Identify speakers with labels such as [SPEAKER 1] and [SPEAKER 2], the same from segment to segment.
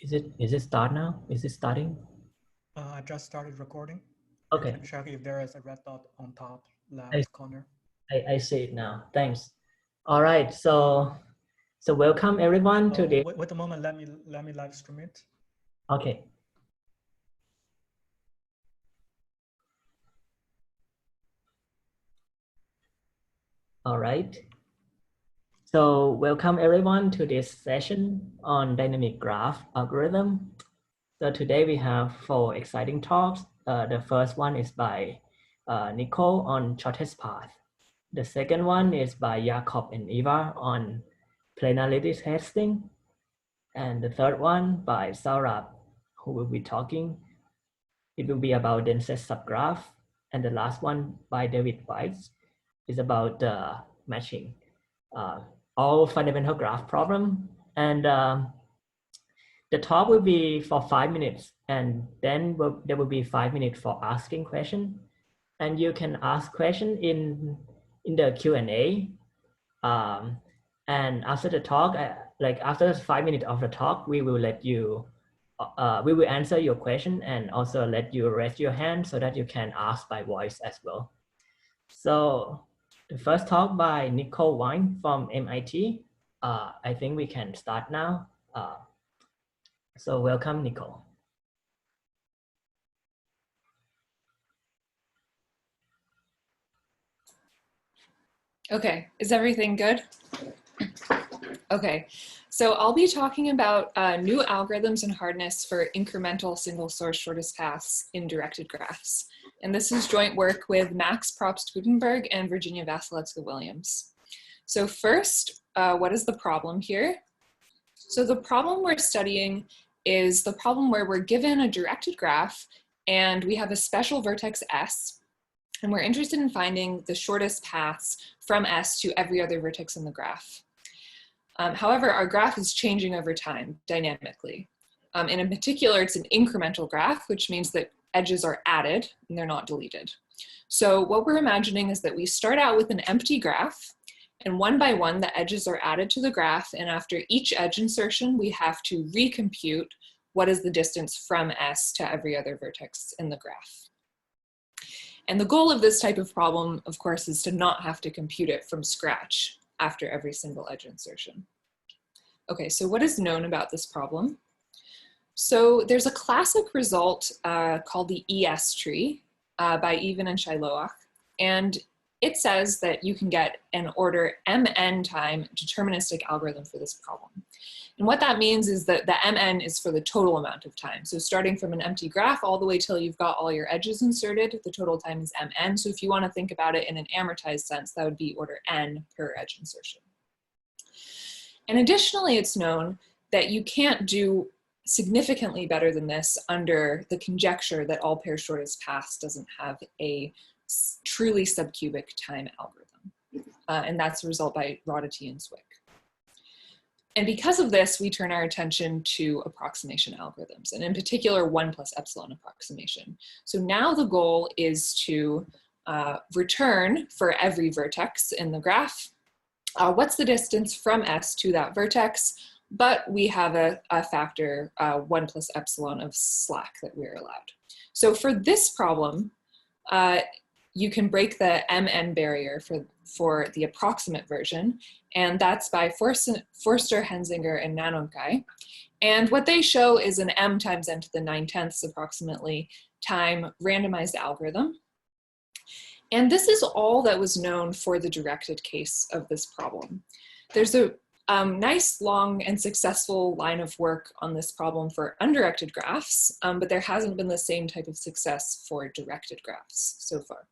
[SPEAKER 1] Is it start now? Is it starting?
[SPEAKER 2] I just started recording.
[SPEAKER 1] Okay.
[SPEAKER 2] You can check if there is a red dot on top
[SPEAKER 1] I,
[SPEAKER 2] left corner.
[SPEAKER 1] I see it now. Thanks. All right. So welcome everyone to the.
[SPEAKER 2] Wait a moment. Let me live stream it.
[SPEAKER 1] Okay. All right. So welcome everyone to this session on dynamic graph algorithm. So today we have 4 exciting talks. The first one is by Nicole on shortest path. The second one is by Jakob and Eva on planarity testing. And the third one by Saurabh, who will be talking. It will be about Densest subgraph. And the last one by David Weiss is about matching all fundamental graph problem. And the talk will be for 5 minutes, and then there will be 5 minutes for asking question. And you can ask question in the Q&A. And after the talk, like after 5 minutes of the talk, we will let you, we will answer your question and also let you raise your hand so that you can ask by voice as well. So the first talk by Nicole Wine from MIT. I think we can start now. So welcome, Nicole.
[SPEAKER 3] Okay, is everything good? Okay, so I'll be talking about new algorithms and hardness for incremental single source shortest paths in directed graphs. And this is joint work with Max Probst-Gutenberg and Virginia Vasilevska-Williams. So first, what is the problem here? So the problem we're studying is the problem where we're given a directed graph and we have a special vertex S, and we're interested in finding the shortest paths from S to every other vertex in the graph. However, our graph is changing over time dynamically. And in particular, it's an incremental graph, which means that edges are added and they're not deleted. So what we're imagining is that we start out with an empty graph, and one by one, the edges are added to the graph. And after each edge insertion, we have to recompute what is the distance from S to every other vertex in the graph. And the goal of this type of problem, of course, is to not have to compute it from scratch after every single edge insertion. Okay, so what is known about this problem? So there's a classic result called the ES tree by Even and Shiloach, and it says that you can get an order mn time deterministic algorithm for this problem. And what that means is that the mn is for the total amount of time. So starting from an empty graph all the way till you've got all your edges inserted, the total time is mn. So if you want to think about it in an amortized sense, that would be order n per edge insertion. And additionally, it's known that you can't do significantly better than this under the conjecture that all pair shortest paths doesn't have a truly subcubic time algorithm. And that's a result by Rodati and Zwick. And because of this, we turn our attention to approximation algorithms, and in particular, 1 plus epsilon approximation. So now the goal is to return for every vertex in the graph, what's the distance from S to that vertex, but we have a factor 1 plus epsilon of slack that we're allowed. So for this problem, you can break the mn barrier for the approximate version, and that's by Forster, Hensinger, and Nanonkai. And what they show is an m times n to the 9/10 approximately time randomized algorithm. And this is all that was known for the directed case of this problem. There's a nice, long, and successful line of work on this problem for undirected graphs, but there hasn't been the same type of success for directed graphs so far.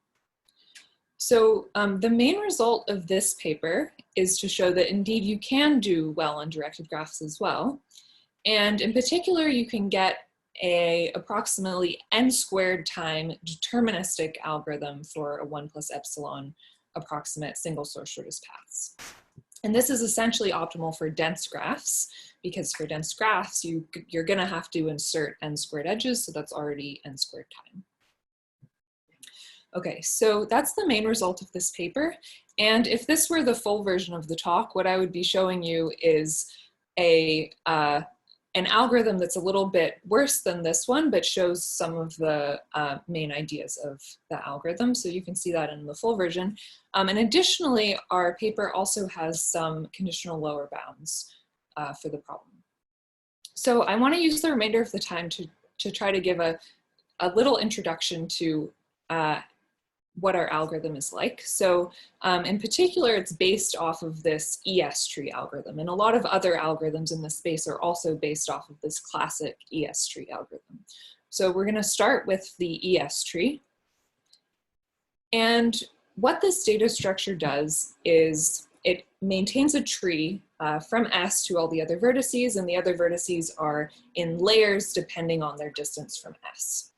[SPEAKER 3] So the main result of this paper is to show that indeed you can do well on directed graphs as well. And in particular, you can get a approximately n squared time deterministic algorithm for a 1 plus epsilon approximate single source shortest paths. And this is essentially optimal for dense graphs, because for dense graphs, you're gonna have to insert n squared edges, so that's already n squared time. Okay, so that's the main result of this paper. And if this were the full version of the talk, what I would be showing you is a an algorithm that's a little bit worse than this one, but shows some of the main ideas of the algorithm. So you can see that in the full version. And additionally, our paper also has some conditional lower bounds for the problem. So I want to use the remainder of the time to try to give a little introduction to what our algorithm is like. So in particular, it's based off of this ES tree algorithm. And a lot of other algorithms in this space are also based off of this classic ES tree algorithm. So we're going to start with the ES tree. And what this data structure does is it maintains a tree from S to all the other vertices, and the other vertices are in layers depending on their distance from S.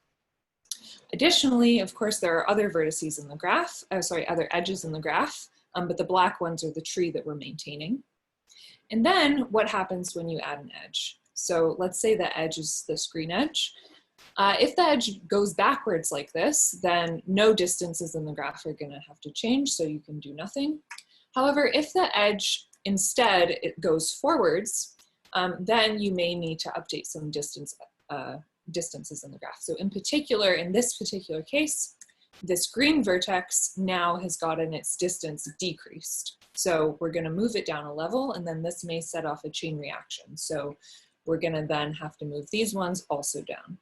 [SPEAKER 3] Additionally, of course, there are other vertices in the graph, other edges in the graph, but the black ones are the tree that we're maintaining. And then what happens when you add an edge? So let's say the edge is this green edge. If the edge goes backwards like this, then no distances in the graph are gonna have to change, so you can do nothing. However, if the edge instead it goes forwards, then you may need to update some distances in the graph. So in particular, in this particular case, this green vertex now has gotten its distance decreased. So we're gonna move it down a level, and then this may set off a chain reaction. So we're gonna then have to move these ones also down.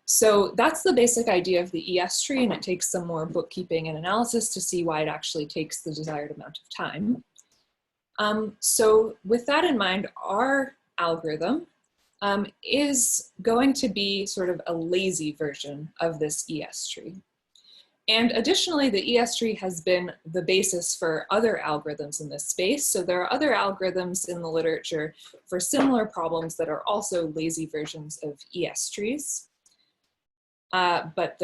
[SPEAKER 3] So that's the basic idea of the ES tree, and it takes some more bookkeeping and analysis to see why it actually takes the desired amount of time. So with that in mind, our algorithm is going to be sort of a lazy version of this ES tree. And additionally, the ES tree has been the basis for other algorithms in this space. So there are other algorithms in the literature for similar problems that are also lazy versions of ES trees. But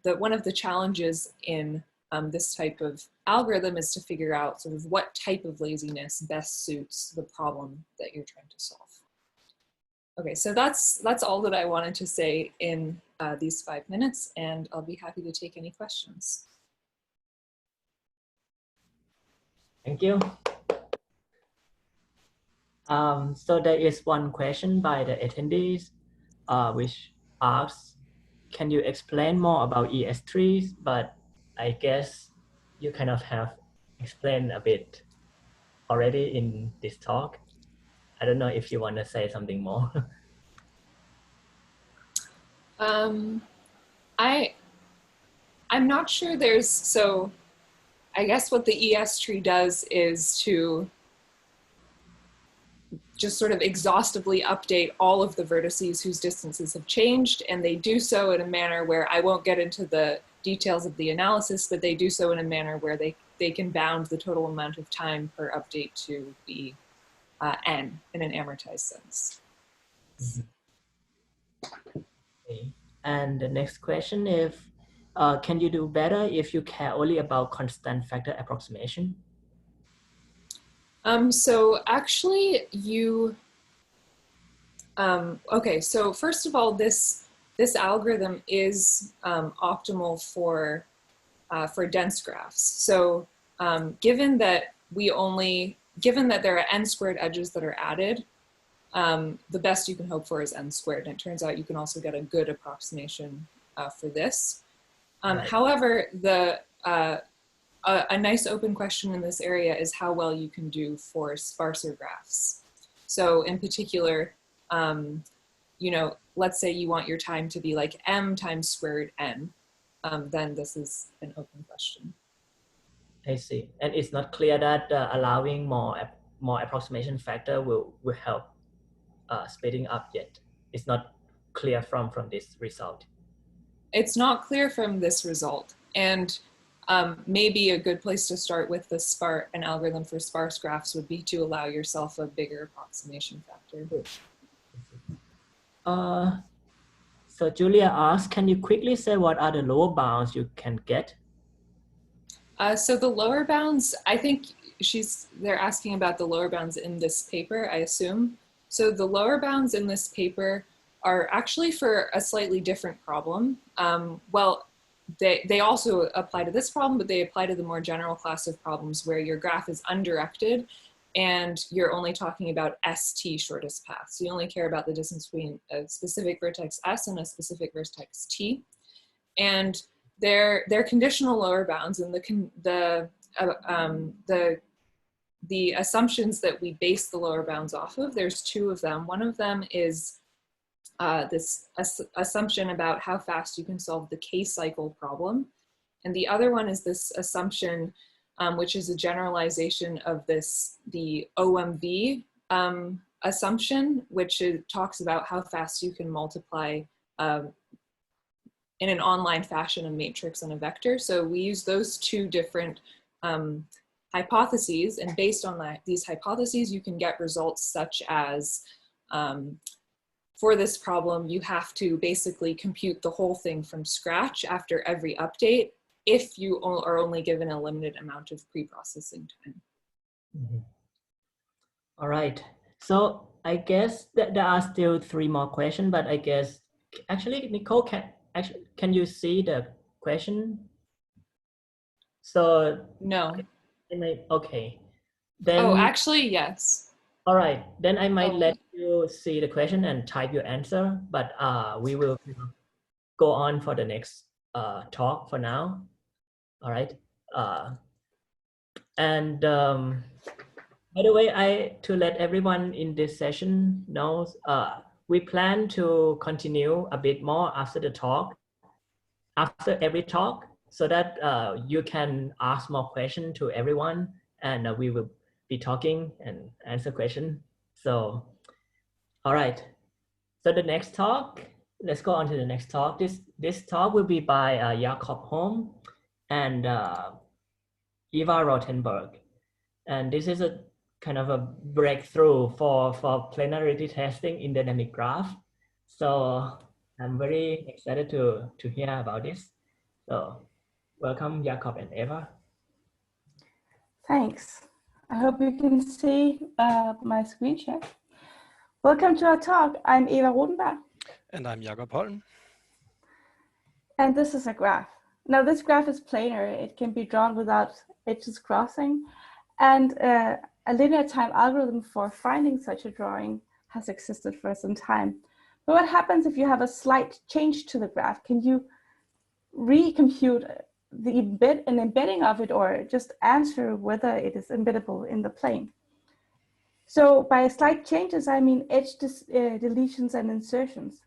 [SPEAKER 3] one of the challenges in this type of algorithm is to figure out sort of what type of laziness best suits the problem that you're trying to solve. Okay, so that's all that I wanted to say in these 5 minutes, and I'll be happy to take any questions.
[SPEAKER 1] Thank you. So there is one question by the attendees, which asks, can you explain more about ES trees? But I guess you kind of have explained a bit already in this talk. I don't know if you want to say something more.
[SPEAKER 3] I'm not sure there's, so I guess what the ES tree does is to just sort of exhaustively update all of the vertices whose distances have changed, and they do so in a manner where I won't get into the details of the analysis, but they do so in a manner where they can bound the total amount of time per update to be n in an amortized sense.
[SPEAKER 1] Okay. And the next question is, can you do better if you care only about constant factor approximation?
[SPEAKER 3] So actually you, okay, so first of all, this algorithm is optimal for dense graphs. So given that there are n squared edges that are added, the best you can hope for is n squared. And it turns out you can also get a good approximation for this.
[SPEAKER 1] Right.
[SPEAKER 3] However, a nice open question in this area is how well you can do for sparser graphs. So in particular, you know, let's say you want your time to be like m times squared n, then this is an open question.
[SPEAKER 1] I see. And it's not clear that allowing more approximation factor will help speeding up yet. It's not clear from this result.
[SPEAKER 3] It's not clear from this result. And maybe a good place to start with an algorithm for sparse graphs would be to allow yourself a bigger approximation factor.
[SPEAKER 1] So Julia asks, can you quickly say what are the lower bounds you can get?
[SPEAKER 3] So the lower bounds, I think they're asking about the lower bounds in this paper, I assume. So the lower bounds in this paper are actually for a slightly different problem. Well, they also apply to this problem, but they apply to the more general class of problems where your graph is undirected and you're only talking about ST shortest path. So you only care about the distance between a specific vertex S and a specific vertex T. And they're conditional lower bounds, and the assumptions that we base the lower bounds off of, there's two of them. One of them is this assumption about how fast you can solve the K-cycle problem. And the other one is this assumption, which is a generalization of the OMV assumption, which talks about how fast you can multiply in an online fashion a matrix and a vector. So we use those two different hypotheses, and based on these hypotheses, you can get results such as, for this problem, you have to basically compute the whole thing from scratch after every update if you are only given a limited amount of pre-processing time.
[SPEAKER 1] Mm-hmm. All right. So I guess that there are still 3 more questions, but I guess actually, Nicole, can you see the question? So
[SPEAKER 3] No.
[SPEAKER 1] Okay. Then,
[SPEAKER 3] oh, actually, yes.
[SPEAKER 1] All right. Then I might
[SPEAKER 3] Oh.
[SPEAKER 1] let you see the question and type your answer, but we will go on for the next talk for now. All right. And by the way, to let everyone in this session know, we plan to continue a bit more after the talk, after every talk, so that you can ask more questions to everyone, and we will be talking and answer questions. So, all right. So the next talk, let's go on to the next talk. This talk will be by Jakob Holm and Eva Rothenberg. And this is a kind of a breakthrough for planarity testing in dynamic graph. So I'm very excited to hear about this. So welcome, Jakob and Eva.
[SPEAKER 4] Thanks. I hope you can see my screen share. Welcome to our talk. I'm Eva Rodenberg.
[SPEAKER 5] And I'm Jakob Holm.
[SPEAKER 4] And this is a graph. Now this graph is planar. It can be drawn without edges crossing. And a linear time algorithm for finding such a drawing has existed for some time. But what happens if you have a slight change to the graph? Can you recompute an embedding of it, or just answer whether it is embeddable in the plane? So by slight changes, I mean edge deletions and insertions.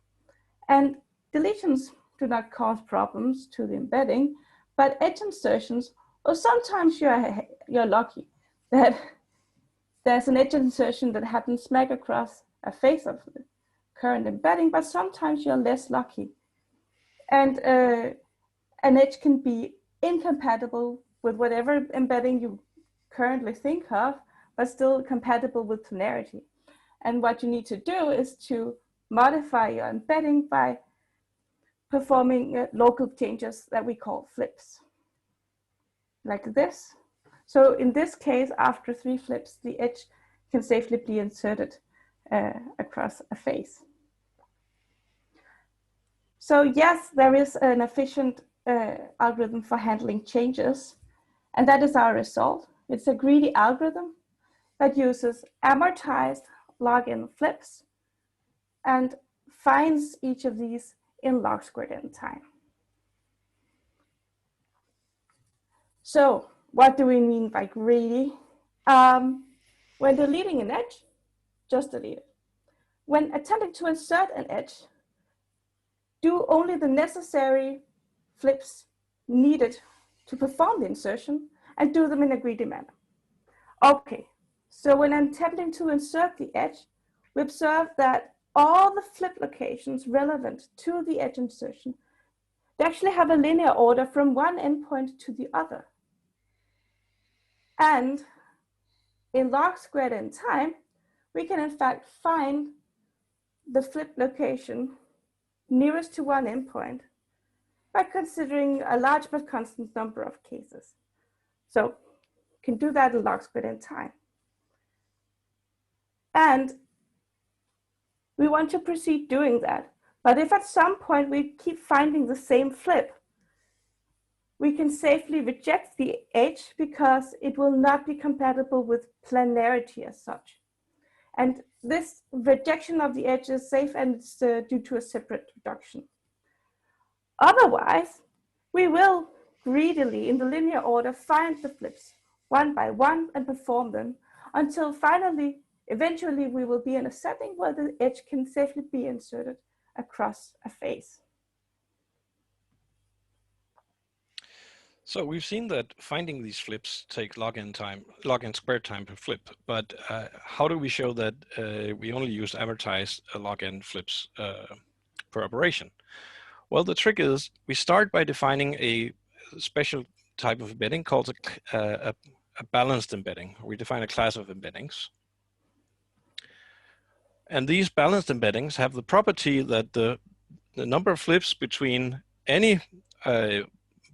[SPEAKER 4] And deletions do not cause problems to the embedding, but edge insertions, or sometimes you're lucky that there's an edge insertion that happens smack across a face of the current embedding, but sometimes you're less lucky. And an edge can be incompatible with whatever embedding you currently think of, but still compatible with planarity. And what you need to do is to modify your embedding by performing local changes that we call flips, like this. So in this case, after 3 flips, the edge can safely be inserted across a face. So yes, there is an efficient algorithm for handling changes, and that is our result. It's a greedy algorithm that uses amortized log-n flips and finds each of these in log squared n time. So what do we mean by greedy? When deleting an edge, just delete it. When attempting to insert an edge, do only the necessary flips needed to perform the insertion and do them in a greedy manner. Okay, so when attempting to insert the edge, we observe that all the flip locations relevant to the edge insertion, they actually have a linear order from one endpoint to the other. And in log squared n time, we can in fact find the flip location nearest to one endpoint by considering a large but constant number of cases. So can do that in log squared n time. And we want to proceed doing that. But if at some point we keep finding the same flip, we can safely reject the edge because it will not be compatible with planarity as such. And this rejection of the edge is safe, and it's due to a separate reduction. Otherwise, we will greedily, in the linear order, find the flips one by one and perform them until finally, eventually, we will be in a setting where the edge can safely be inserted across a face.
[SPEAKER 5] So we've seen that finding these flips take log n squared time per flip, but how do we show that we only use amortized log n flips per operation? Well, the trick is we start by defining a special type of embedding called a balanced embedding. We define a class of embeddings. And these balanced embeddings have the property that the number of flips between any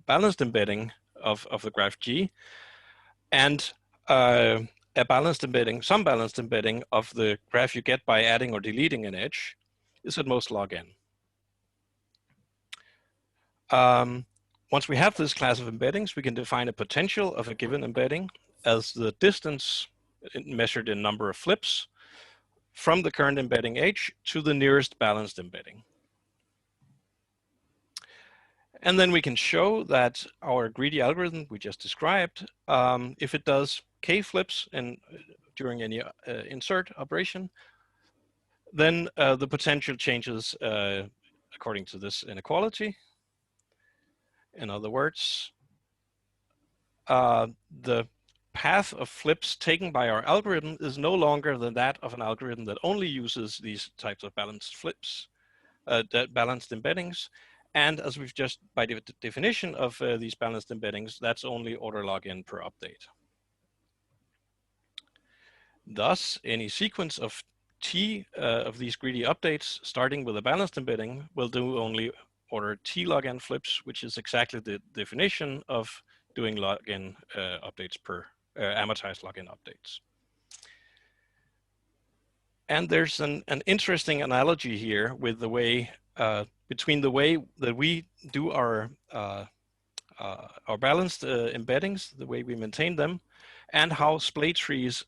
[SPEAKER 5] balanced embedding of the graph G and a balanced embedding, some balanced embedding of the graph you get by adding or deleting an edge is at most log n. Once we have this class of embeddings, we can define a potential of a given embedding as the distance measured in number of flips from the current embedding H to the nearest balanced embedding. And then we can show that our greedy algorithm we just described, if it does k flips during any insert operation, then the potential changes according to this inequality. In other words, the path of flips taken by our algorithm is no longer than that of an algorithm that only uses these types of balanced flips, balanced embeddings. And as we've just, by the definition of these balanced embeddings, that's only order log n per update. Thus, any sequence of t of these greedy updates starting with a balanced embedding will do only order t log n flips, which is exactly the definition of doing log n updates per amortized log n updates. And there's an interesting analogy here with the way between the way that we do our balanced embeddings, the way we maintain them, and how splay trees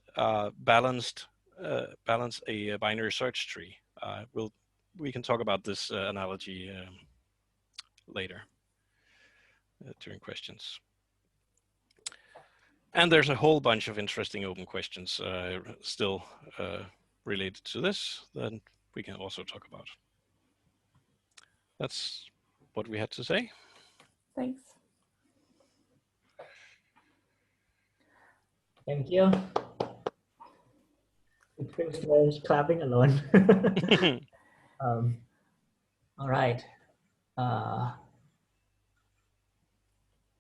[SPEAKER 5] balance a binary search tree. We can talk about this analogy later during questions. And there's a whole bunch of interesting open questions still related to this that we can also talk about. That's what we had to say.
[SPEAKER 4] Thanks.
[SPEAKER 1] Thank you. It feels strange clapping alone. All right.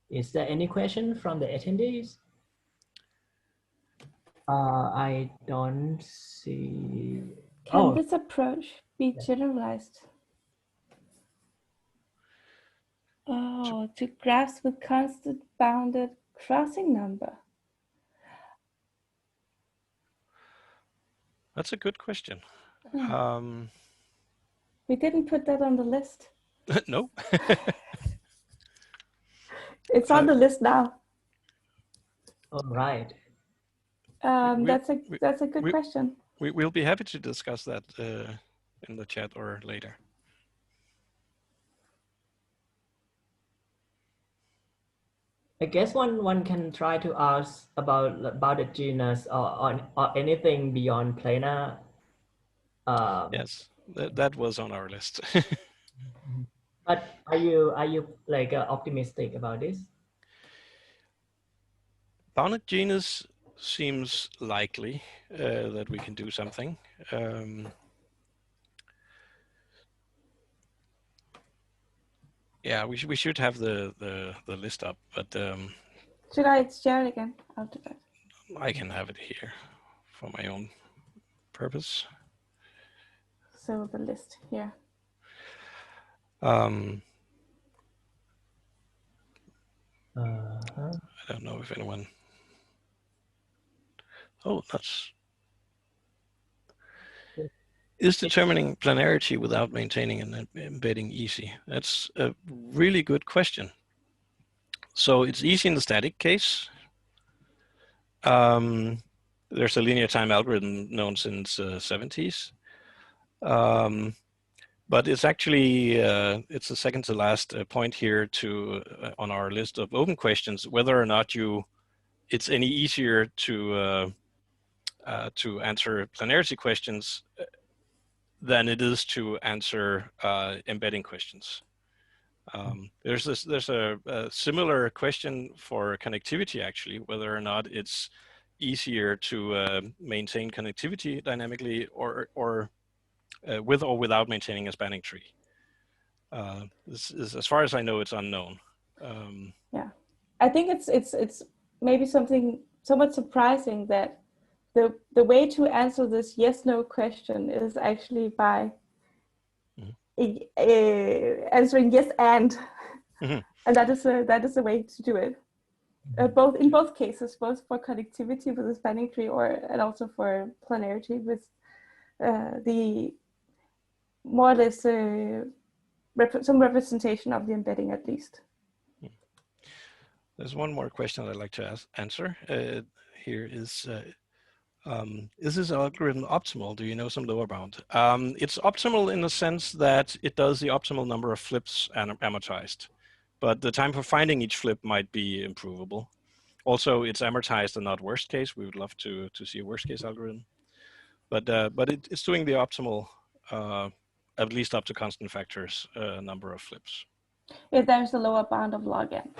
[SPEAKER 1] Is there any question from the attendees? I don't see.
[SPEAKER 4] Can this approach be generalized? Oh, to graphs with constant bounded crossing number.
[SPEAKER 5] That's a good question.
[SPEAKER 4] We didn't put that on the list.
[SPEAKER 5] No.
[SPEAKER 4] It's on the list now.
[SPEAKER 1] All right.
[SPEAKER 4] That's a good question.
[SPEAKER 5] We'll be happy to discuss that in the chat or later.
[SPEAKER 1] I guess one can try to ask about the genus or anything beyond planar.
[SPEAKER 5] Yes, that was on our list.
[SPEAKER 1] But are you like optimistic about this?
[SPEAKER 5] Bounded genus seems likely that we can do something. Yeah, we should have the list up, but
[SPEAKER 4] should I share it again? I'll do that.
[SPEAKER 5] I can have it here for my own purpose.
[SPEAKER 4] So the list here.
[SPEAKER 5] I don't know if anyone. Oh, that's. Is determining planarity without maintaining an embedding easy? That's a really good question. So it's easy in the static case. There's a linear time algorithm known since 70s. But it's actually, it's the second to last point here to on our list of open questions, whether or not it's any easier to answer planarity questions than it is to answer embedding questions. There's a similar question for connectivity, actually, whether or not it's easier to maintain connectivity dynamically or with or without maintaining a spanning tree. This is, as far as I know, it's unknown.
[SPEAKER 4] Yeah, I think it's maybe something somewhat surprising that the way to answer this yes/no question is actually by answering yes and, and that is a way to do it. Both in both cases, both for connectivity with the spanning tree and also for planarity with the more or less some representation of the embedding at least.
[SPEAKER 5] There's one more question I'd like to answer. Here is this algorithm optimal? Do you know some lower bound? It's optimal in the sense that it does the optimal number of flips amortized, but the time for finding each flip might be improvable. Also, it's amortized and not worst case. We would love to see a worst case algorithm, but it's doing the optimal, at least up to constant factors, number of flips.
[SPEAKER 4] If there's a lower bound of log n.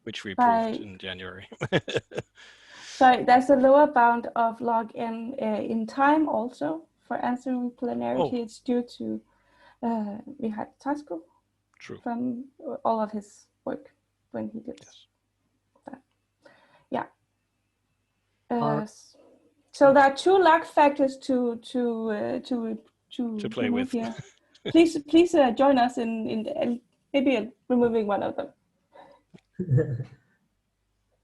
[SPEAKER 5] Which we proved in January.
[SPEAKER 4] Sorry, there's a lower bound of log n in time also for answering planarity. Oh. It's due to Mihai Tasco.
[SPEAKER 5] True.
[SPEAKER 4] From all of his work when he did that. Yeah. So there are two log factors to
[SPEAKER 5] play with
[SPEAKER 4] here. Please join us in maybe removing one of them.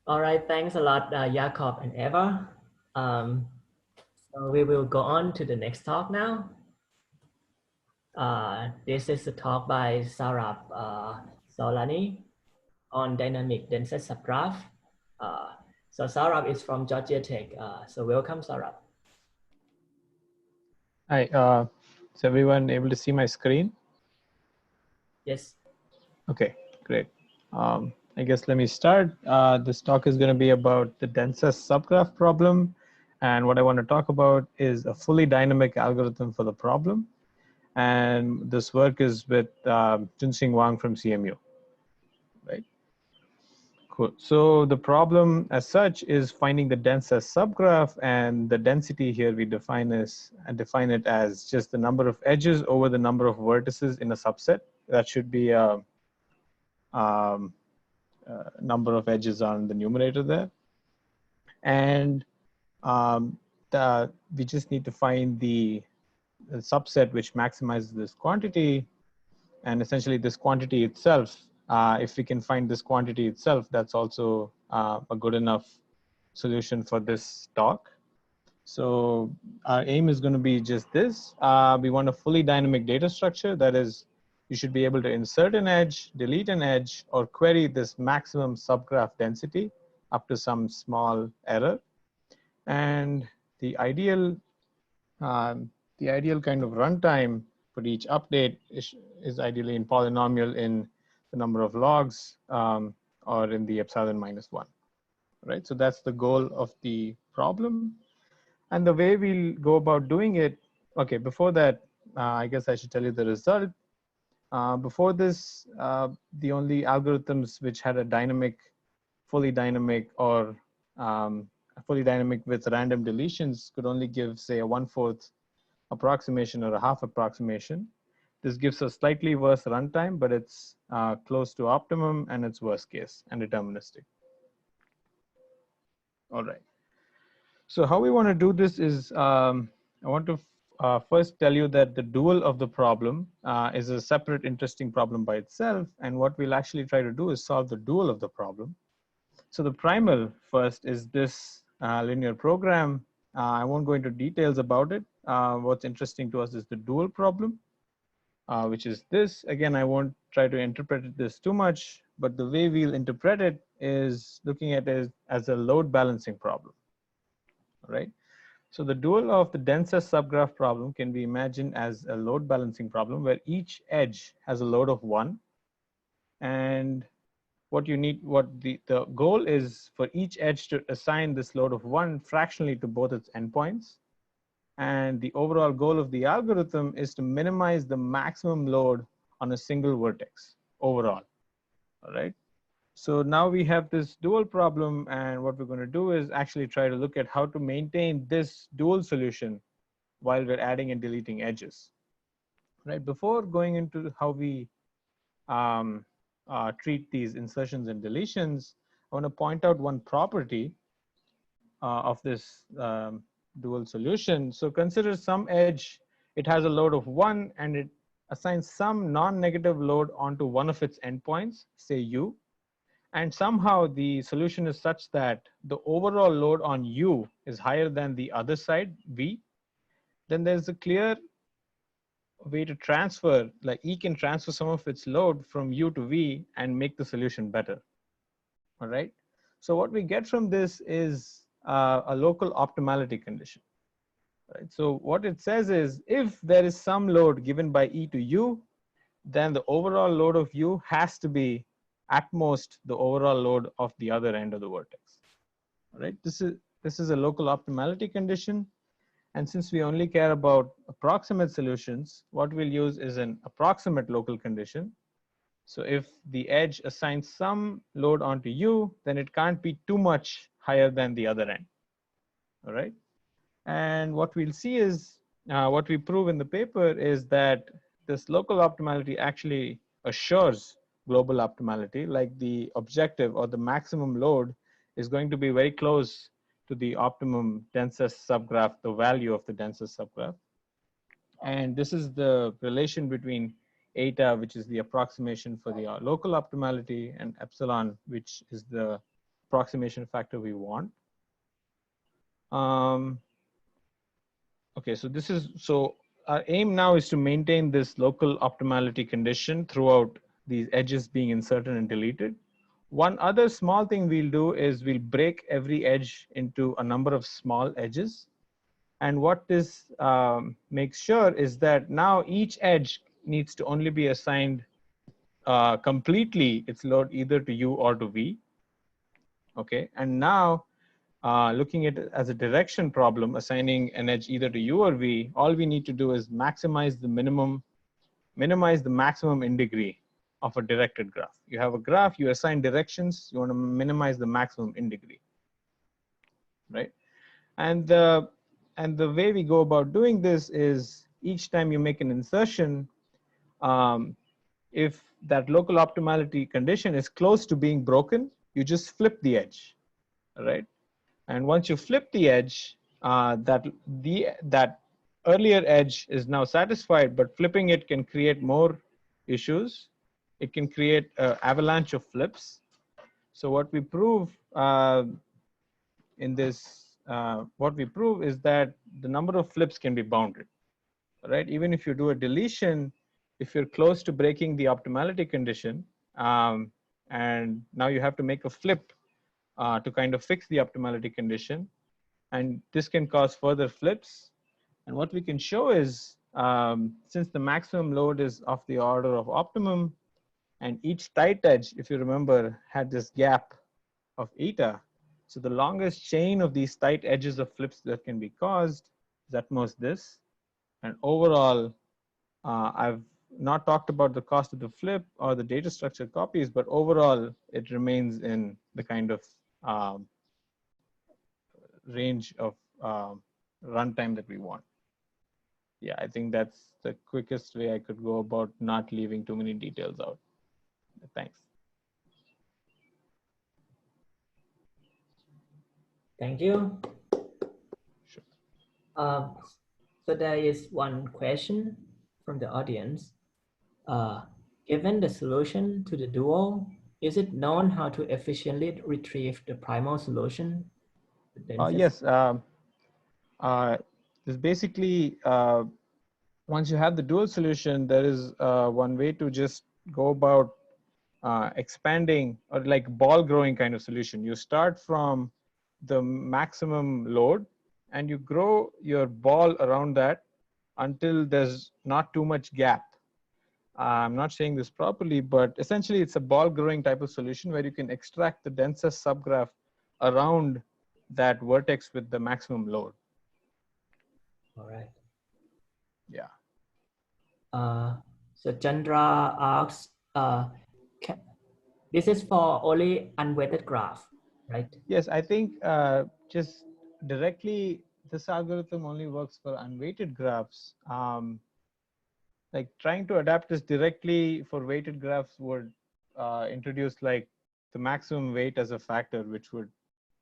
[SPEAKER 1] All right, thanks a lot, Jakob and Eva. So we will go on to the next talk now. This is a talk by Saurabh Solani on dynamic densest subgraph. So Saurabh is from Georgia Tech. So welcome, Saurabh.
[SPEAKER 6] Hi, is everyone able to see my screen?
[SPEAKER 1] Yes.
[SPEAKER 6] Okay, great. I guess let me start. This talk is going to be about the densest subgraph problem. And what I want to talk about is a fully dynamic algorithm for the problem. And this work is with Junxing Wang from CMU, right? Cool. So the problem as such is finding the densest subgraph, and the density here we define it as just the number of edges over the number of vertices in a subset. That should be a number of edges on the numerator there. And we just need to find the subset which maximizes this quantity, and essentially this quantity itself, if we can find this quantity itself, that's also a good enough solution for this talk. So our aim is going to be just this. We want a fully dynamic data structure. That is, you should be able to insert an edge, delete an edge, or query this maximum subgraph density up to some small error. And the ideal kind of runtime for each update is ideally in polynomial in the number of logs or in the epsilon -1, right? So that's the goal of the problem. And the way we'll go about doing it, okay, before that, I guess I should tell you the result. Before this, the only algorithms which had a dynamic, fully dynamic, or fully dynamic with random deletions could only give, say, a 1/4 approximation or a half approximation. This gives a slightly worse runtime, but it's close to optimum, and it's worst case and deterministic. All right. So how we want to do this is, I want to first tell you that the dual of the problem is a separate interesting problem by itself. And what we'll actually try to do is solve the dual of the problem. So the primal first is this linear program. I won't go into details about it. What's interesting to us is the dual problem, which is this. Again, I won't try to interpret this too much, but the way we'll interpret it is looking at it as a load balancing problem, right? So the dual of the densest subgraph problem can be imagined as a load balancing problem where each edge has a load of 1. And what the goal is for each edge to assign this load of 1 fractionally to both its endpoints. And the overall goal of the algorithm is to minimize the maximum load on a single vertex overall, all right? So now we have this dual problem, and what we're going to do is actually try to look at how to maintain this dual solution while we're adding and deleting edges, right? Before going into how we treat these insertions and deletions, I want to point out one property of this dual solution. So consider some edge, it has a load of 1 and it assigns some non-negative load onto one of its endpoints, say U. And somehow the solution is such that the overall load on U is higher than the other side, V. Then there's a clear way to transfer, like E can transfer some of its load from U to V and make the solution better, all right? So what we get from this is a local optimality condition, right? So what it says is if there is some load given by E to U, then the overall load of U has to be at most the overall load of the other end of the vertex, all right? This is a local optimality condition. And since we only care about approximate solutions, what we'll use is an approximate local condition. So if the edge assigns some load onto U, then it can't be too much higher than the other end, all right? And what we'll see is, what we prove in the paper is that this local optimality actually assures global optimality, like the objective or the maximum load is going to be very close to the optimum densest subgraph, the value of the densest subgraph. And this is the relation between eta, which is the approximation for the local optimality, and epsilon, which is the approximation factor we want. Okay, so our aim now is to maintain this local optimality condition throughout these edges being inserted and deleted. One other small thing we'll do is we'll break every edge into a number of small edges. And what this makes sure is that now each edge needs to only be assigned completely its load either to U or to V. Okay, and now looking at it as a direction problem, assigning an edge either to U or V, all we need to do is minimize the maximum in degree of a directed graph. You have a graph, you assign directions, you want to minimize the maximum in degree, right? And the way we go about doing this is each time you make an insertion, if that local optimality condition is close to being broken, you just flip the edge, right? And once you flip the edge, that earlier edge is now satisfied, but flipping it can create more issues. It can create an avalanche of flips. So what we prove what we prove is that the number of flips can be bounded, right? Even if you do a deletion, if you're close to breaking the optimality condition, and now you have to make a flip to kind of fix the optimality condition, and this can cause further flips. And what we can show is, since the maximum load is of the order of optimum, and each tight edge, if you remember, had this gap of eta. So the longest chain of these tight edges of flips that can be caused is at most this. And overall, I've not talked about the cost of the flip or the data structure copies, but overall, it remains in the kind of range of runtime that we want. Yeah, I think that's the quickest way I could go about not leaving too many details out. Thanks.
[SPEAKER 1] Thank you.
[SPEAKER 6] Sure.
[SPEAKER 1] So there is one question from the audience. Given the solution to the dual, is it known how to efficiently retrieve the primal solution?
[SPEAKER 6] Yes. This basically, once you have the dual solution, there is one way to just go about expanding or like ball growing kind of solution. You start from the maximum load and you grow your ball around that until there's not too much gap. I'm not saying this properly, but essentially it's a ball growing type of solution where you can extract the densest subgraph around that vertex with the maximum load.
[SPEAKER 1] All right.
[SPEAKER 6] Yeah.
[SPEAKER 1] So Chandra asks, this is for only unweighted graph, right?
[SPEAKER 6] Yes, I think just directly, this algorithm only works for unweighted graphs. Like trying to adapt this directly for weighted graphs would introduce like the maximum weight as a factor, which would,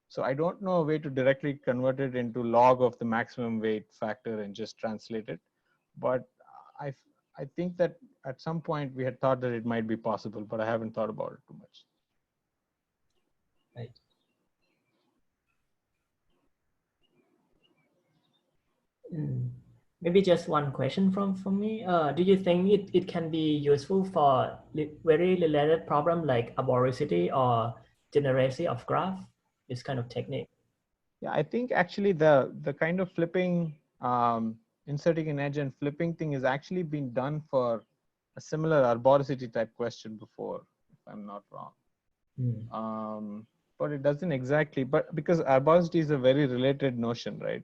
[SPEAKER 6] so I don't know a way to directly convert it into log of the maximum weight factor and just translate it. But I think that at some point we had thought that it might be possible, but I haven't thought about it too much.
[SPEAKER 1] Right. Maybe just one question from me. Do you think it can be useful for very related problem like arboricity or generacy of graph, this kind of technique?
[SPEAKER 6] Yeah, I think actually the kind of flipping, inserting an edge and flipping thing is actually been done for a similar arboricity type question before, if I'm not wrong. But it doesn't exactly, but because arboricity is a very related notion, right?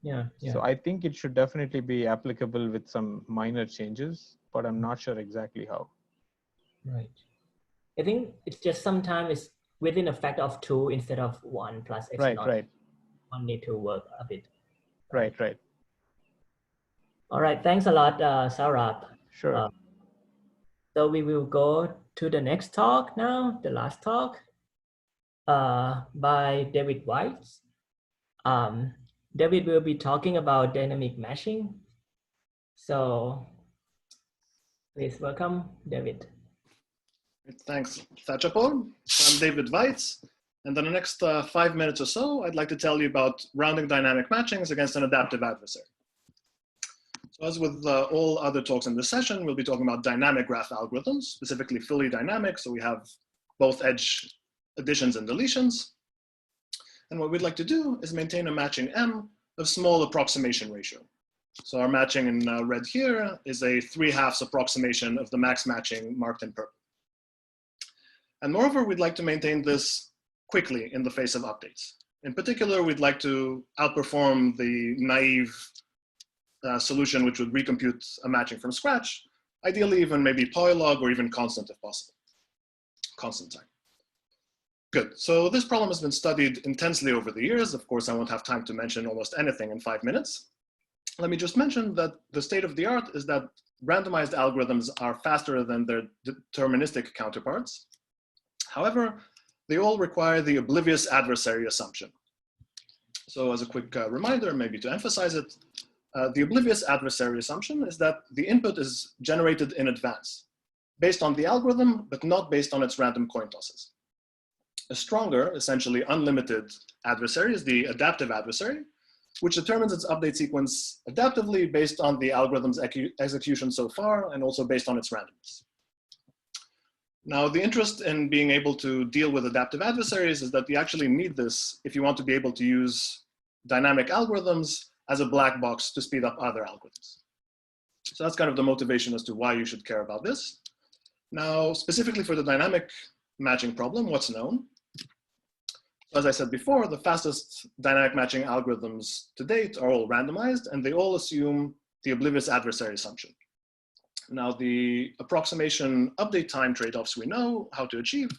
[SPEAKER 1] Yeah.
[SPEAKER 6] So I think it should definitely be applicable with some minor changes, but I'm not sure exactly how.
[SPEAKER 1] Right. I think it's just sometimes it's within a factor of 2 instead of 1 plus x naught.
[SPEAKER 6] Right.
[SPEAKER 1] One need to work a bit.
[SPEAKER 6] Right.
[SPEAKER 1] All right. Thanks a lot, Saurabh.
[SPEAKER 6] Sure.
[SPEAKER 1] So we will go to the next talk now, the last talk by David White. David will be talking about dynamic matching. So please welcome David.
[SPEAKER 7] Thanks, Thachapol. I'm David Weitz, and in the next 5 minutes or so, I'd like to tell you about rounding dynamic matchings against an adaptive adversary. So as with all other talks in this session, we'll be talking about dynamic graph algorithms, specifically fully dynamic, so we have both edge additions and deletions. And what we'd like to do is maintain a matching M of small approximation ratio. So our matching in red here is a 3/2 approximation of the max matching marked in purple. And moreover, we'd like to maintain this quickly in the face of updates. In particular, we'd like to outperform the naive solution, which would recompute a matching from scratch, ideally even maybe polylog or even constant if possible, constant time. Good, so this problem has been studied intensely over the years. Of course, I won't have time to mention almost anything in 5 minutes. Let me just mention that the state of the art is that randomized algorithms are faster than their deterministic counterparts. However, they all require the oblivious adversary assumption. So as a quick reminder, maybe to emphasize it, the oblivious adversary assumption is that the input is generated in advance, based on the algorithm, but not based on its random coin tosses. A stronger, essentially unlimited adversary is the adaptive adversary, which determines its update sequence adaptively based on the algorithm's execution so far and also based on its randomness. Now, the interest in being able to deal with adaptive adversaries is that you actually need this if you want to be able to use dynamic algorithms as a black box to speed up other algorithms. So that's kind of the motivation as to why you should care about this. Now, specifically for the dynamic matching problem, what's known? So as I said before, the fastest dynamic matching algorithms to date are all randomized, and they all assume the oblivious adversary assumption. Now, the approximation update time trade-offs we know how to achieve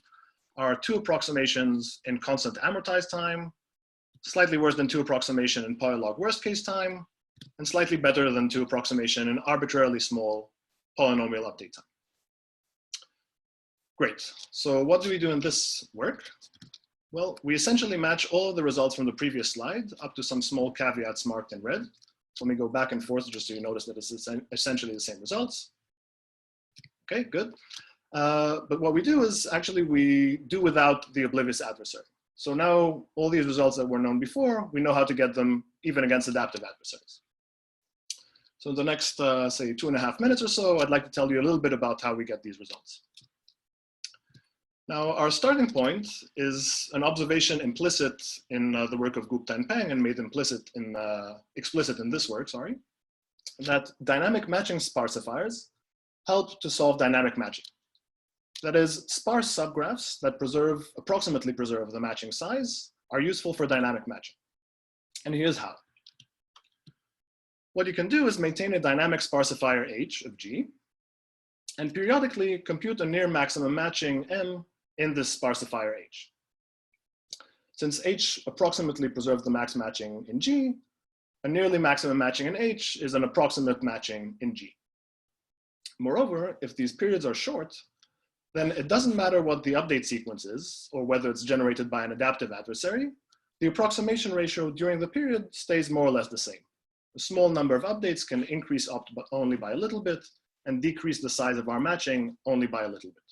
[SPEAKER 7] are 2 approximations in constant amortized time, slightly worse than 2 approximation in polylog worst case time, and slightly better than 2 approximation in arbitrarily small polynomial update time. Great, so what do we do in this work? Well, we essentially match all of the results from the previous slide up to some small caveats marked in red. Let me go back and forth just so you notice that it's essentially the same results. Okay, good. But what we do is actually we do without the oblivious adversary. So now all these results that were known before, we know how to get them even against adaptive adversaries. So in the next, say, 2.5 minutes or so, I'd like to tell you a little bit about how we get these results. Now, our starting point is an observation implicit in the work of Gupta and Peng and made explicit in this work, sorry, that dynamic matching sparsifiers help to solve dynamic matching. That is, sparse subgraphs that approximately preserve the matching size are useful for dynamic matching. And here's how. What you can do is maintain a dynamic sparsifier H of G and periodically compute a near maximum matching M in this sparsifier H. Since H approximately preserves the max matching in G, a nearly maximum matching in H is an approximate matching in G. Moreover, if these periods are short, then it doesn't matter what the update sequence is or whether it's generated by an adaptive adversary, the approximation ratio during the period stays more or less the same. A small number of updates can increase opt only by a little bit and decrease the size of our matching only by a little bit.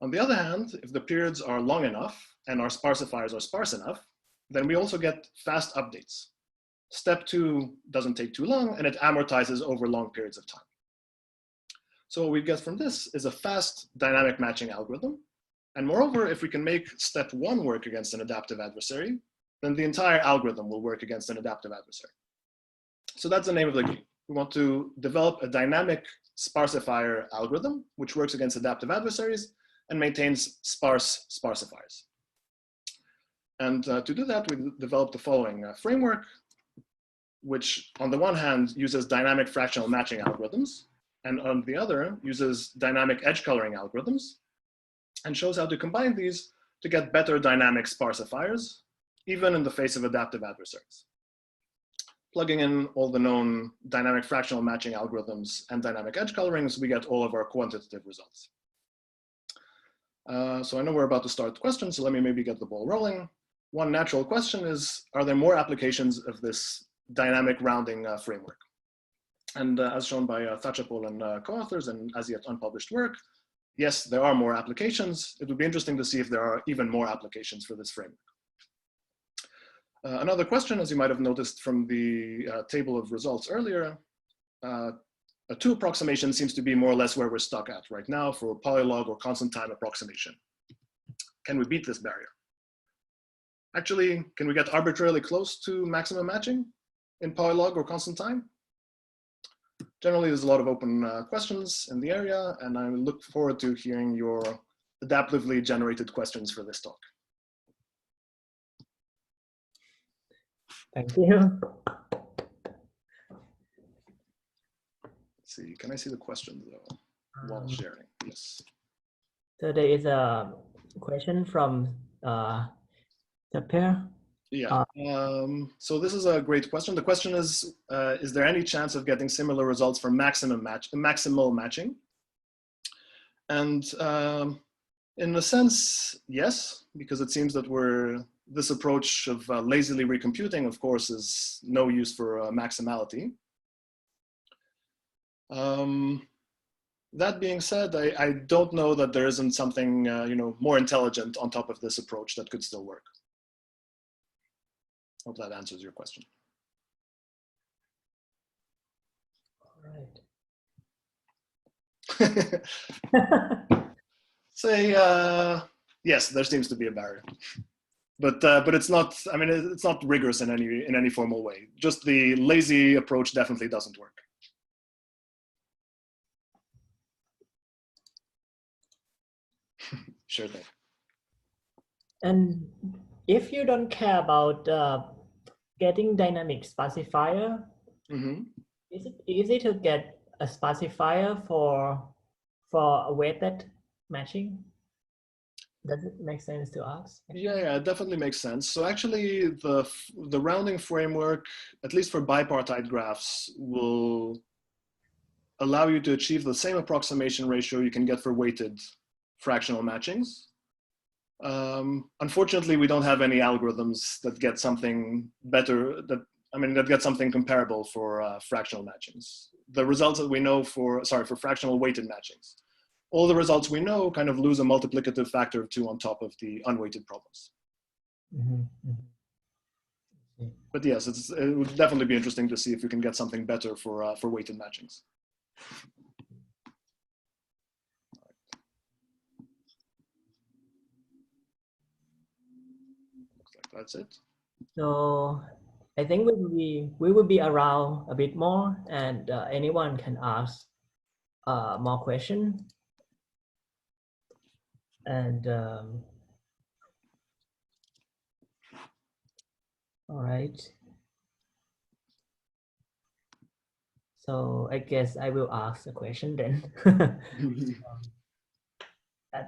[SPEAKER 7] On the other hand, if the periods are long enough and our sparsifiers are sparse enough, then we also get fast updates. Step 2 doesn't take too long and it amortizes over long periods of time. So what we get from this is a fast dynamic matching algorithm. And moreover, if we can make step 1 work against an adaptive adversary, then the entire algorithm will work against an adaptive adversary. So that's the name of the game. We want to develop a dynamic sparsifier algorithm, which works against adaptive adversaries and maintains sparse sparsifiers. And to do that, we developed the following framework, which on the one hand uses dynamic fractional matching algorithms, and on the other uses dynamic edge coloring algorithms, and shows how to combine these to get better dynamic sparsifiers, even in the face of adaptive adversaries. Plugging in all the known dynamic fractional matching algorithms and dynamic edge colorings, we get all of our quantitative results. So I know we're about to start the questions, so let me maybe get the ball rolling. One natural question is, are there more applications of this dynamic rounding framework? And as shown by Thachapol and co-authors and as yet unpublished work, yes, there are more applications. It would be interesting to see if there are even more applications for this framework. Another question, as you might have noticed from the table of results earlier, a 2 approximation seems to be more or less where we're stuck at right now for polylog or constant time approximation. Can we beat this barrier? Actually, can we get arbitrarily close to maximum matching in polylog or constant time? Generally, there's a lot of open questions in the area, and I look forward to hearing your adaptively generated questions for this talk.
[SPEAKER 1] Thank you.
[SPEAKER 7] Let's see, can I see the questions though while sharing? Yes.
[SPEAKER 1] So there is a question from Tapir.
[SPEAKER 7] Yeah, so this is a great question. The question is there any chance of getting similar results for maximal matching? And in a sense, yes, because it seems that this approach of lazily recomputing, of course, is no use for maximality. That being said, I don't know that there isn't something more intelligent on top of this approach that could still work. Hope that answers your question.
[SPEAKER 1] All right.
[SPEAKER 7] Say yes, there seems to be a barrier, but it's not. I mean, it's not rigorous in any formal way. Just the lazy approach definitely doesn't work. Sure thing.
[SPEAKER 1] And if you don't care about getting dynamic sparsifier, is it easy to get a sparsifier for a weighted matching? Does it make sense to ask?
[SPEAKER 7] Yeah, it definitely makes sense. So actually, the rounding framework, at least for bipartite graphs, will allow you to achieve the same approximation ratio you can get for weighted fractional matchings. Unfortunately, we don't have any algorithms that get something better, that get something comparable for fractional matchings. The results that we know for fractional weighted matchings, all the results we know kind of lose a multiplicative factor of 2 on top of the unweighted problems. But yes, it would definitely be interesting to see if we can get something better for weighted matchings. That's it.
[SPEAKER 1] So I think we will be around a bit more, and anyone can ask more questions. And all right. So I guess I will ask a question then.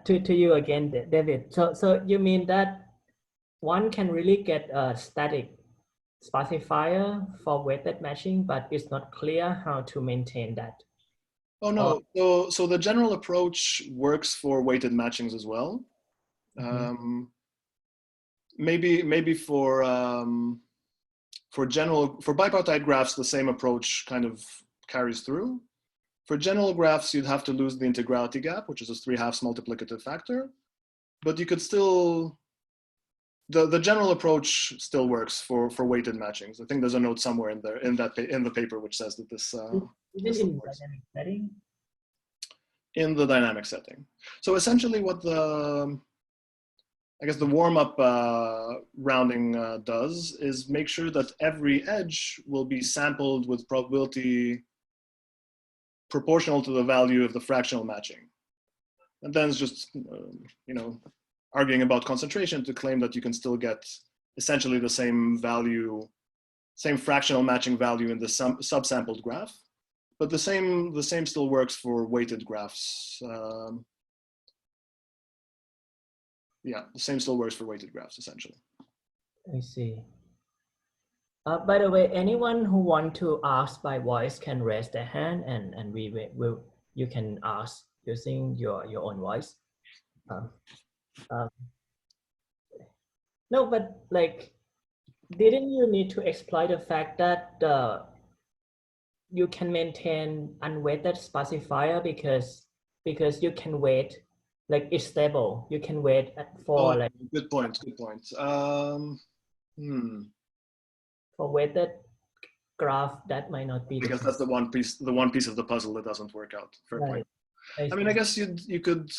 [SPEAKER 1] To you again, David. So you mean that one can really get a static specifier for weighted matching, but it's not clear how to maintain that?
[SPEAKER 7] Oh no, so the general approach works for weighted matchings as well. Maybe for bipartite graphs, the same approach kind of carries through. For general graphs, you'd have to lose the integrality gap, which is a 3/2 multiplicative factor, but you could still, the general approach still works for weighted matchings. I think there's a note somewhere in there in the paper which says that this.
[SPEAKER 1] Even in dynamic setting?
[SPEAKER 7] In the dynamic setting. So essentially what I guess the warm-up rounding does is make sure that every edge will be sampled with probability proportional to the value of the fractional matching. And then it's just, arguing about concentration to claim that you can still get essentially the same value, same fractional matching value in the subsampled graph. But the same still works for weighted graphs. Yeah, the same still works for weighted graphs, essentially.
[SPEAKER 1] I see. By the way, anyone who want to ask by voice can raise their hand, and you can ask using your own voice. No, but like, didn't you need to exploit the fact that you can maintain unweighted specifier because you can weight, like it's stable. You can weight for like.
[SPEAKER 7] Good point.
[SPEAKER 1] For weighted graph, that might not be.
[SPEAKER 7] Because that's the one piece of the puzzle that doesn't work out. Fair point. I mean, I guess you could,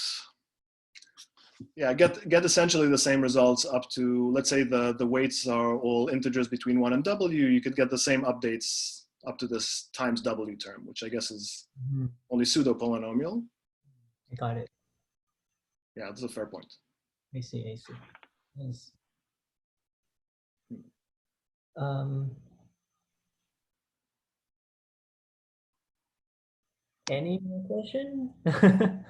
[SPEAKER 7] yeah, get essentially the same results up to, let's say the weights are all integers between 1 and w. You could get the same updates up to this times w term, which I guess is only pseudo polynomial.
[SPEAKER 1] I got it.
[SPEAKER 7] Yeah, that's a fair point.
[SPEAKER 1] I see. Yes. Any more question?
[SPEAKER 7] Can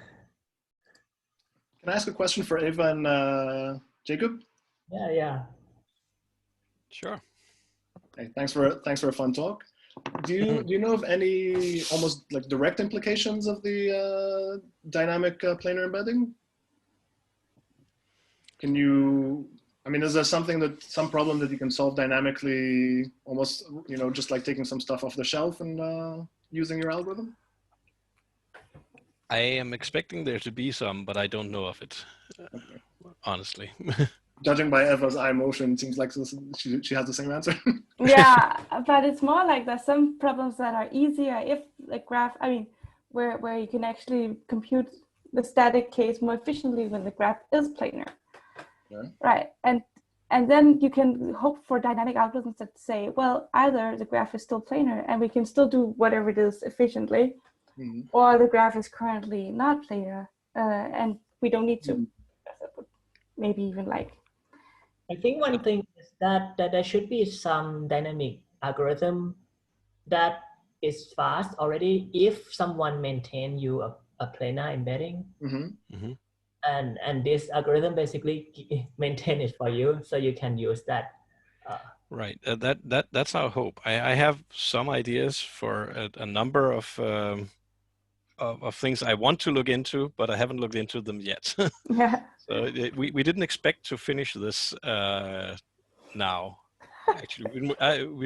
[SPEAKER 7] I ask a question for Eva and Jacob?
[SPEAKER 1] Yeah.
[SPEAKER 5] Sure.
[SPEAKER 7] Hey, thanks for a fun talk. Do you know of any almost like direct implications of the dynamic planar embedding? Can you? I mean, is there some problem that you can solve dynamically, almost, just like taking some stuff off the shelf and using your algorithm?
[SPEAKER 5] I am expecting there to be some, but I don't know of it, honestly.
[SPEAKER 7] Judging by Eva's eye motion, it seems like she has the same answer.
[SPEAKER 4] Yeah, but it's more like there's some problems that are easier if the graph, where you can actually compute the static case more efficiently when the graph is planar. Yeah. Right, and then you can hope for dynamic algorithms that say, well, either the graph is still planar and we can still do whatever it is efficiently, or the graph is currently not planar, and we don't need to maybe even like.
[SPEAKER 1] I think one thing is that there should be some dynamic algorithm that is fast already if someone maintain you a planar embedding. And this algorithm basically maintain it for you, so you can use that.
[SPEAKER 5] Right. That's our hope. I have some ideas for a number of things I want to look into, but I haven't looked into them yet.
[SPEAKER 4] Yeah.
[SPEAKER 5] So we didn't expect to finish this now. Actually, we've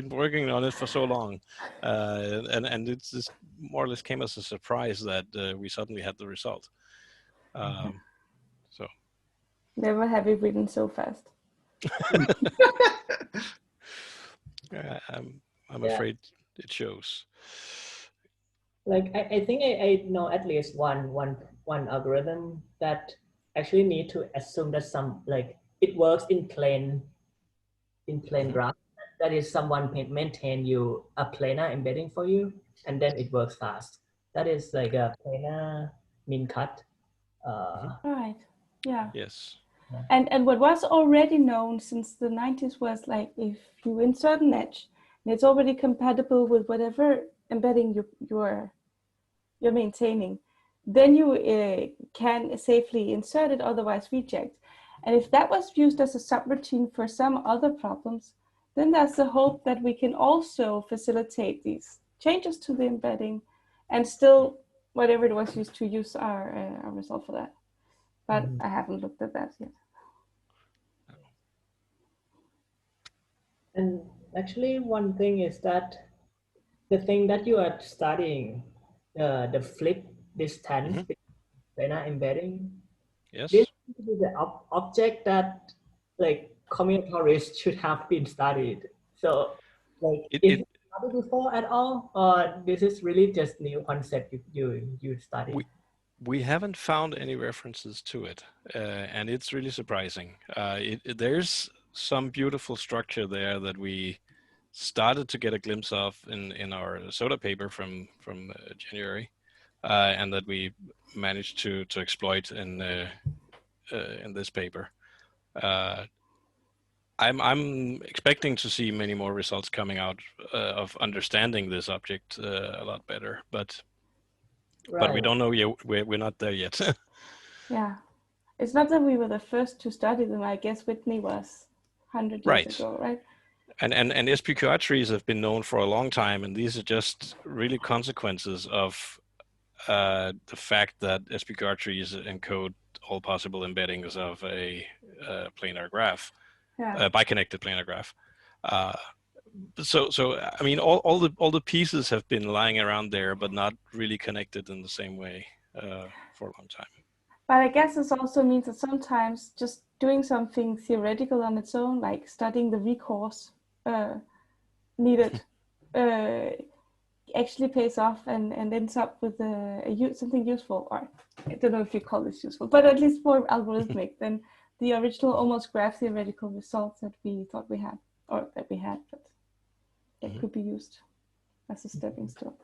[SPEAKER 5] been working on it for so long, and it's just more or less came as a surprise that we suddenly had the result. So.
[SPEAKER 4] Never have we written so fast.
[SPEAKER 5] I'm afraid it shows.
[SPEAKER 1] Like I think I know at least one algorithm that actually need to assume that some, like, it works in plane in plain graph. That is someone maintain you a planar embedding for you, and then it works fast. That is like a planar min cut.
[SPEAKER 4] Right. Yeah.
[SPEAKER 5] Yes.
[SPEAKER 4] And what was already known since the 90s was like if you insert an edge and it's already compatible with whatever embedding you're maintaining, then you can safely insert it, otherwise reject. And if that was used as a subroutine for some other problems, then there's the hope that we can also facilitate these changes to the embedding and still whatever it was used to use our result for that. But I haven't looked at that yet.
[SPEAKER 1] And actually, one thing is that the thing that you are studying, the flip distance planar embedding,
[SPEAKER 5] Yes.
[SPEAKER 1] this is the object that like commutatorists should have been studied. So like is it studied before at all, or this is really just new concept you study?
[SPEAKER 5] We haven't found any references to it, and it's really surprising. There's some beautiful structure there that we started to get a glimpse of in our SOTA paper from January, and that we managed to exploit in this paper. I'm expecting to see many more results coming out of understanding this object a lot better, but we don't know yet. We're not there yet.
[SPEAKER 4] Yeah, it's not that we were the first to study them. I guess Whitney was 100 years ago, right?
[SPEAKER 5] And SPQR trees have been known for a long time, and these are just really consequences of the fact that SPQR trees encode all possible embeddings of a planar graph, biconnected planar graph. So I mean, all the pieces have been lying around there, but not really connected in the same way for a long time.
[SPEAKER 4] But I guess this also means that sometimes just doing something theoretical on its own, like studying the recourse needed, actually pays off and ends up with something useful. Or I don't know if you call this useful, but at least more algorithmic than the original almost graph theoretical results that we thought we had, or that we had, but it could be used as a stepping stone.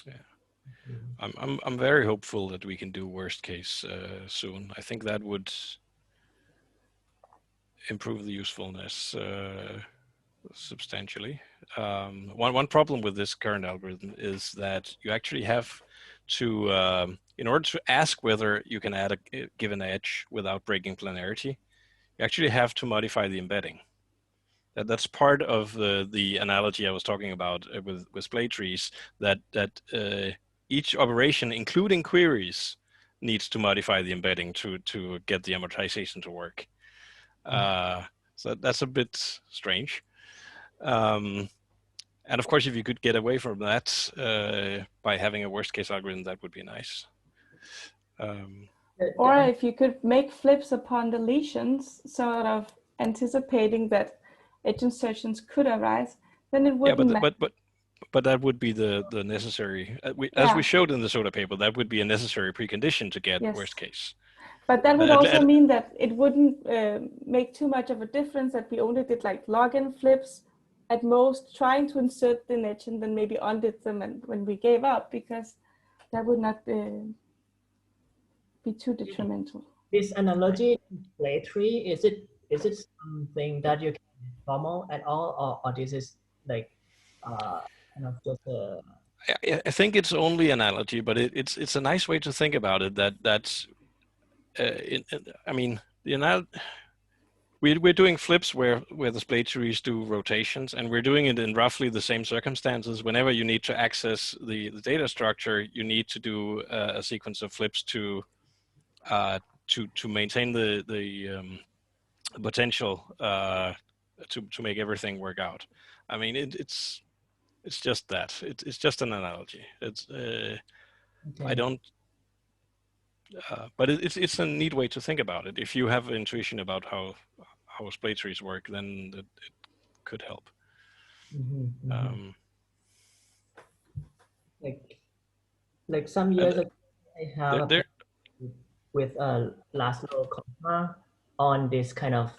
[SPEAKER 5] Yeah. I'm very hopeful that we can do worst case soon. I think that would improve the usefulness substantially. One problem with this current algorithm is that you actually have to, in order to ask whether you can add a given edge without breaking planarity, you actually have to modify the embedding. That's part of the analogy I was talking about with splay trees, that each operation, including queries, needs to modify the embedding to get the amortization to work. So that's a bit strange. And of course, if you could get away from that by having a worst case algorithm, that would be nice.
[SPEAKER 4] Or if you could make flips upon deletions, sort of anticipating that edge insertions could arise, then it wouldn't matter.
[SPEAKER 5] But that would be the necessary, as we showed in the SOTA paper, that would be a necessary precondition to get worst case.
[SPEAKER 4] But that would also mean that it wouldn't make too much of a difference that we only did like login flips at most, trying to insert the edge and then maybe undid them and when we gave up, because that would not be too detrimental.
[SPEAKER 1] This analogy play tree, is it something that you can formal at all, or this is like kind of just a...
[SPEAKER 5] I think it's only analogy, but it's a nice way to think about it. That's I mean, we're doing flips where the splay trees do rotations, and we're doing it in roughly the same circumstances. Whenever you need to access the data structure, you need to do a sequence of flips to maintain the potential to make everything work out. I mean, it's just that. It's just an analogy. It's I don't. But it's a neat way to think about it. If you have intuition about how splay trees work, then it could help.
[SPEAKER 1] Like some years ago, I have with Laszlo Komma on this kind of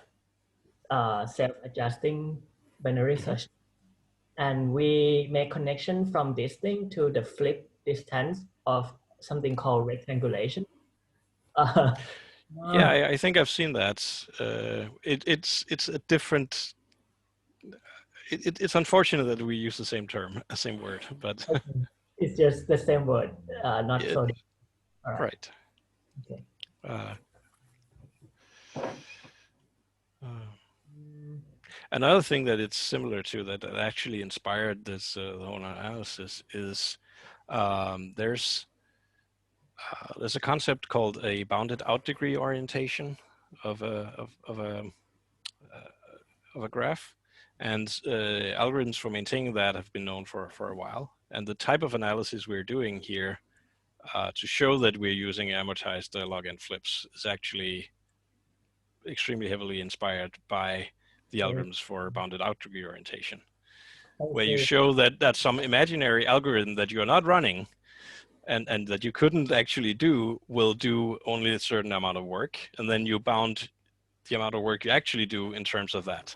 [SPEAKER 1] self-adjusting binary search. And we make connection from this thing to the flip distance of something called rectangulation.
[SPEAKER 5] Yeah, I think I've seen that. It's a different. It's unfortunate that we use the same term, same word, but
[SPEAKER 1] it's just the same word, not
[SPEAKER 5] it,
[SPEAKER 1] so. All right.
[SPEAKER 5] Right.
[SPEAKER 1] Okay.
[SPEAKER 5] Another thing that it's similar to that actually inspired this the whole analysis is there's a concept called a bounded out degree orientation of a graph, and algorithms for maintaining that have been known for a while. And the type of analysis we're doing here to show that we're using amortized log-n flips is actually extremely heavily inspired by the algorithms for bounded out degree orientation, where you show that some imaginary algorithm that you're not running and that you couldn't actually do will do only a certain amount of work, and then you bound the amount of work you actually do in terms of that.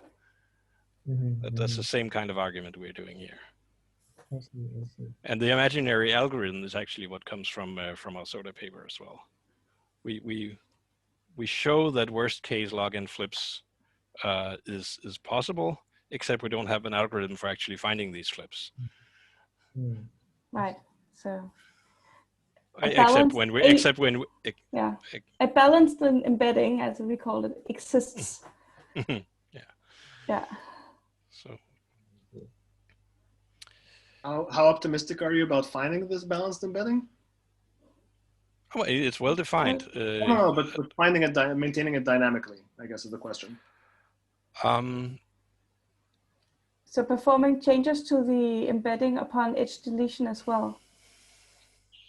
[SPEAKER 5] That's the same kind of argument we're doing here.
[SPEAKER 1] I see.
[SPEAKER 5] And the imaginary algorithm is actually what comes from our SOTA paper as well. We show that worst case log-n flips is possible, except we don't have an algorithm for actually finding these flips.
[SPEAKER 4] Right. So
[SPEAKER 5] except when we
[SPEAKER 4] a balanced embedding, as we call it, exists. Yeah.
[SPEAKER 5] So
[SPEAKER 7] how optimistic are you about finding this balanced embedding?
[SPEAKER 5] Oh, it's well defined.
[SPEAKER 7] No, but finding it, maintaining it dynamically, I guess, is the question.
[SPEAKER 4] So performing changes to the embedding upon edge deletion as well.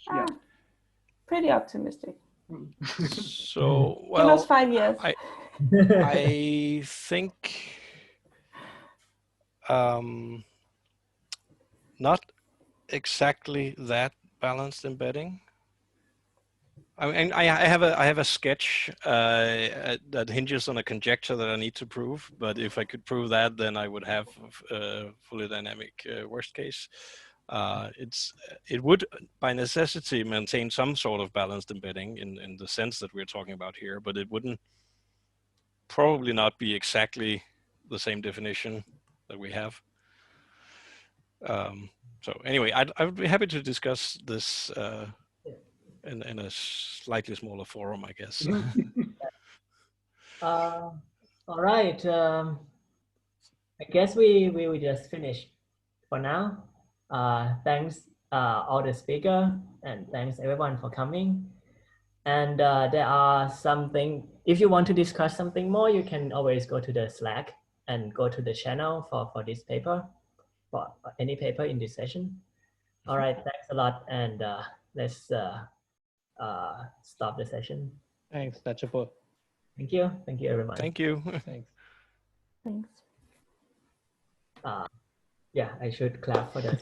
[SPEAKER 7] Yeah.
[SPEAKER 4] Pretty optimistic.
[SPEAKER 5] So, well,
[SPEAKER 4] give us 5 years.
[SPEAKER 5] I think not exactly that balanced embedding. I mean, I have a sketch that hinges on a conjecture that I need to prove. But if I could prove that, then I would have fully dynamic worst case. It would by necessity maintain some sort of balanced embedding in the sense that we're talking about here, but it wouldn't probably not be exactly the same definition that we have. So anyway, I would be happy to discuss this in a slightly smaller forum, I guess.
[SPEAKER 1] All right. I guess we will just finish for now. Thanks all the speaker, and thanks everyone for coming. And there are something, if you want to discuss something more, you can always go to the Slack and go to the channel for this paper, for any paper in this session. All right, thanks a lot, and let's stop the session.
[SPEAKER 6] Thanks, Tachapur.
[SPEAKER 1] Thank you everyone.
[SPEAKER 5] Thank you.
[SPEAKER 6] Thanks.
[SPEAKER 4] Thanks.
[SPEAKER 1] Yeah, I should clap for that.